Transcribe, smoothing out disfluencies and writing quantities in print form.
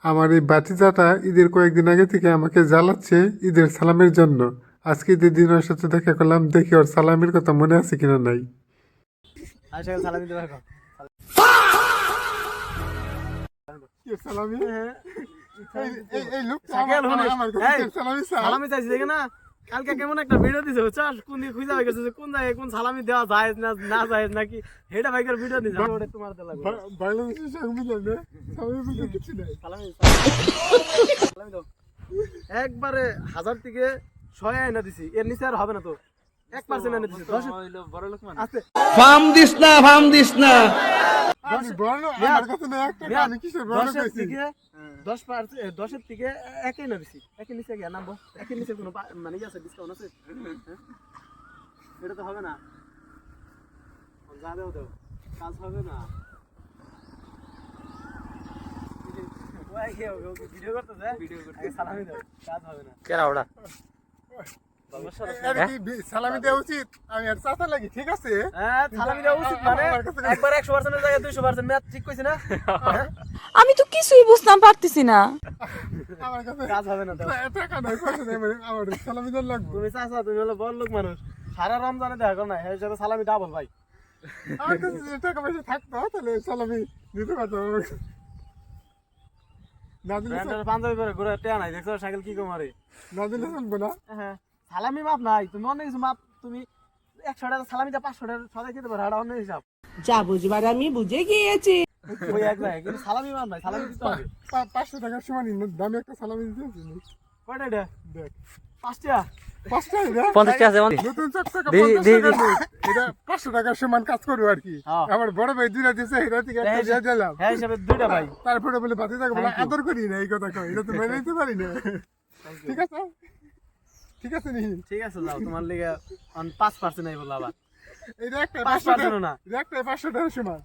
আমার এই ভাতিজাটা ঈদের কয়েকদিন আগে থেকে আমাকে জ্বালাচ্ছে ঈদের সালামের জন্য। আজকে ঈদের দিন ওর সাথে দেখা করলাম, দেখি ওর সালামের কথা মনে আছে কিনা নাই। সালামি দেবে এখন। সালামি সালামি চাইছি দেখে না কালকে কেমন একটা ভিডিও দিছে বুঝছস কোন দিকে খুঁজে পাই গেছে কোন জায়গায় কোন সালামি দেওয়া যায় না না যায় নাকি হেটা বাইকের ভিডিও দিছে ওটা তোমার দেলা বাংলাদেশের সঙ্গে মিলে সালামি বলতে কিছু নাই। সালামি সালামি দাও একবারে 1000 থেকে 6 আইনা দিছি এর নিচে আর হবে না তো 1% আইনা দিছি 10 হইলো বড় লোক মানে আছে ফার্ম দিস না আমি বড় আমার কাছে না একটা আমি কিসের বড় কইছি 10 এর থেকে 1 আইনা দিছি একের নিচে গিয়া নামবো একের নিচে কোনো মানে কি আছে ডিসকাউন্ট আছে এটা তো হবে না যা দাও দাও কাজ হবে না ওই কেউ ভিডিও করতেছে আগে সালামি দাও কাজ হবে না কেরা ওটা সালামি দেওয়া উচিত। আমি আর চাচা লাগি ঠিক আছে, হ্যাঁ সালামি দেওয়া উচিত মানে একবার 100% এর জায়গায় 200% ম্যাথ ঠিক কইছি না আমি তো কিছুই বুঝতাম পারতেছি না। আমার কাছে কাজ হবে না তো টাকা নাই পয়সা নাই, মানে আমার সালামি দেওয়া লাগবে। তুমি চাচা তুমি হলো বড় লোক মানুষ সারা রমজানে দেখা করো না এর সাথে সালামি ডাবল ভাই আমার কাছে যদি টাকা পয়সা থাকতো তাহলে সালামি দিতে পারতাম। না দিলে ব্র্যান্ডের পাঞ্জাবি পরে ঘুরে টেয়া নাই দেখছো সাইকেল কি কমারে না দিলে চলবে না। হ্যাঁ সালামি মাপ নাই তুমি অন্য কিছু মাপ তুমি 100 টাকা সালামিটা 500 টাকা সদাই খেতে পারো এটা অন্য হিসাব যা বুঝবার আমি বুঝে গিয়েছি। ওই এক জায়গায় কিন্তু সালামি মাপ নাই সালামি দিতে হবে 500 টাকার সমান দামে একটা সালামি দিতে কয়টা এটা দেখ 5 টাকা 5 টাকা 50 আছে নতুন চকচকা 50 টাকা এটা 500 টাকার সমান কাজ করবো আর কি। হ্যাঁ। আমার বড় ভাই দুইটা দিয়েছে এটা থেকে একটা দিয়ে দিলাম, হ্যাঁ হিসাবে দুইটা ভাই তারপরে বলে বাতি থাকে বলে আদর করি না, এই কথা কই এটা তো মেনে নিতে পারি না। ঠিক আছে ঠিক আছে নি ঠিক আছে যাও তোমার লিগে 5% নাই বলা আবার এটা একটা 5% না এটা একটা 500 টাকার সমান।